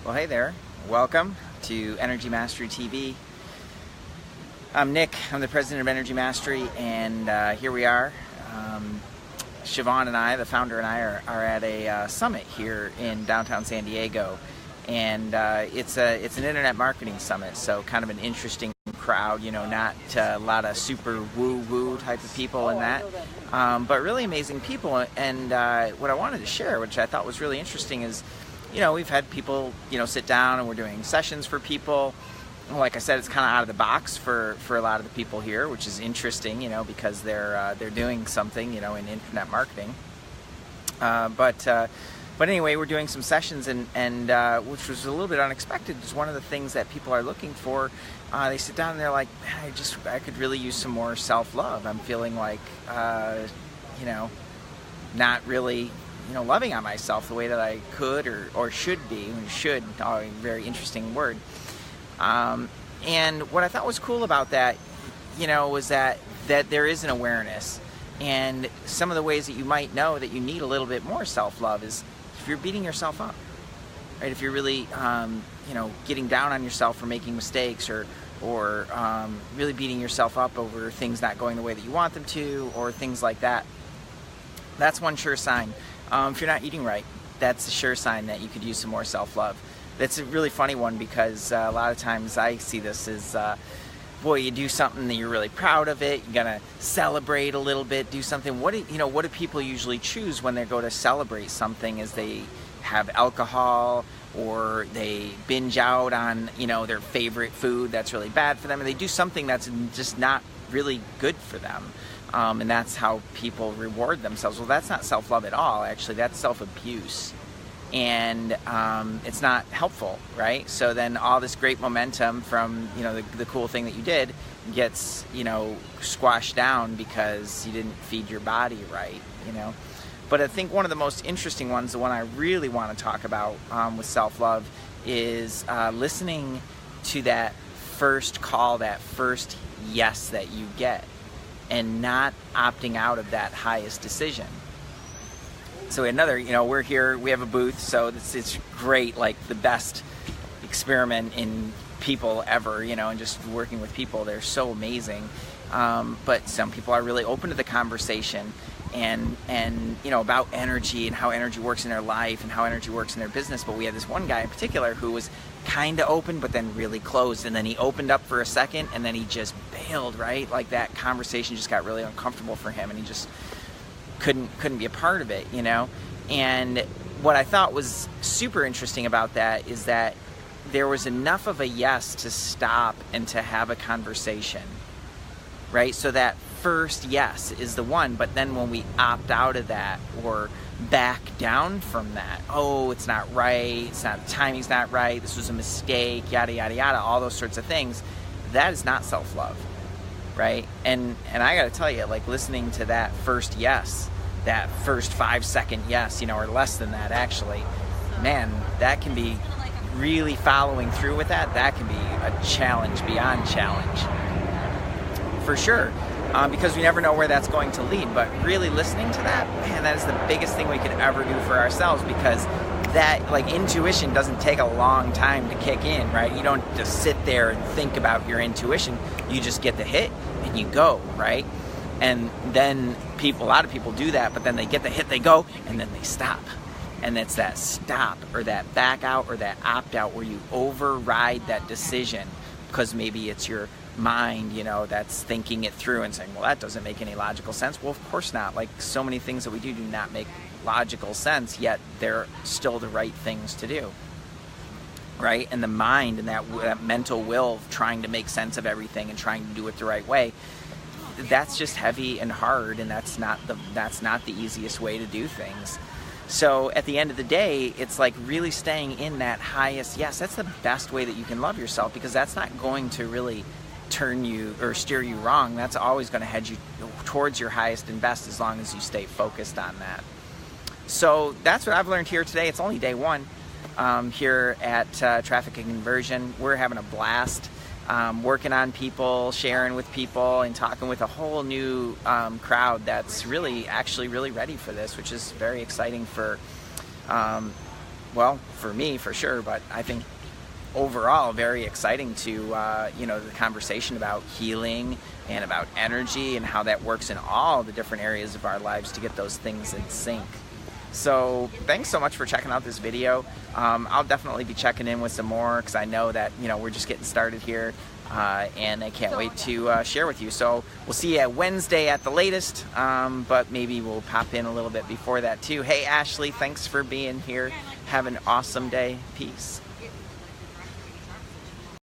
Well, hey there. Welcome to Energy Mastery TV. I'm Nick. I'm the president of Energy Mastery, and here we are. Siobhan and I, the founder, and I are at a summit here in downtown San Diego, and it's an internet marketing summit, so kind of an interesting crowd. Not a lot of super woo-woo type of people in that, but really amazing people. And what I wanted to share, which I thought was really interesting, is we've had people, sit down and we're doing sessions for people. Like I said, it's kind of out of the box for a lot of the people here, which is interesting, because they're doing something, in internet marketing. But anyway, we're doing some sessions, and which was a little bit unexpected. It's one of the things that people are looking for. They sit down and they're like, man, I could really use some more self-love. I'm feeling like, not really loving on myself the way that I could or should be. Should, a very interesting word. And what I thought was cool about that, was that there is an awareness. And some of the ways that you might know that you need a little bit more self-love is if you're beating yourself up, right? If you're really, getting down on yourself for making mistakes or really beating yourself up over things not going the way that you want them to, or things like that. That's one sure sign. If you're not eating right, that's a sure sign that you could use some more self-love. That's a really funny one, because a lot of times I see this as, you do something that you're really proud of it, you're gonna celebrate a little bit, do something. What do people usually choose when they go to celebrate something? Is they have alcohol, or they binge out on their favorite food that's really bad for them, and they do something that's just not really good for them. And that's how people reward themselves. Well, that's not self-love at all. Actually, that's self-abuse. And it's not helpful, right? So then all this great momentum from, the cool thing that you did gets, squashed down because you didn't feed your body right, But I think one of the most interesting ones, the one I really want to talk about with self-love, is listening to that first call, that first yes that you get, and not opting out of that highest decision. So we're here, we have a booth, so it's great, like the best experiment in people ever, and just working with people, they're so amazing. But some people are really open to the conversation and about energy and how energy works in their life and how energy works in their business. But we had this one guy in particular who was kind of open, but then really closed, and then he opened up for a second, and then he just bailed, right? Like that conversation just got really uncomfortable for him, and he just couldn't be a part of it, And what I thought was super interesting about that is that there was enough of a yes to stop and to have a conversation, right? So that first yes is the one, but then when we opt out of that or back down from that, it's not right, the timing's not right, this was a mistake, yada yada yada, all those sorts of things, that is not self-love, right? And I gotta tell you, like listening to that first yes, that first 5-second yes, or less than that actually, man, that can be really following through with that can be a challenge beyond challenge, for sure. Because we never know where that's going to lead, but really listening to that, man, that is the biggest thing we could ever do for ourselves, because that, like, intuition doesn't take a long time to kick in, right? You don't just sit there and think about your intuition, you just get the hit and you go, right? And then a lot of people do that, but then they get the hit, they go, and then they stop. And it's that stop or that back out or that opt out where you override that decision because maybe it's your mind, that's thinking it through and saying, well, that doesn't make any logical sense. Well, of course not. Like so many things that we do not make logical sense, yet they're still the right things to do, right? And the mind and that mental will of trying to make sense of everything and trying to do it the right way, that's just heavy and hard, and that's not the easiest way to do things. So at the end of the day, it's like really staying in that highest yes. That's the best way that you can love yourself, because that's not going to really turn you or steer you wrong. That's always going to head you towards your highest and best as long as you stay focused on that. So that's what I've learned here today. It's only day one here at Traffic and Conversion. We're having a blast. Working on people, sharing with people, and talking with a whole new crowd that's actually really ready for this, which is very exciting for well, for me, for sure, but I think overall very exciting to, you know, the conversation about healing and about energy and how that works in all the different areas of our lives to get those things in sync. So thanks so much for checking out this video. I'll definitely be checking in with some more because I know that, you know, we're just getting started here, and I can't wait to share with you. So we'll see you Wednesday at the latest, but maybe we'll pop in a little bit before that too. Hey Ashley, thanks for being here. Have an awesome day. Peace.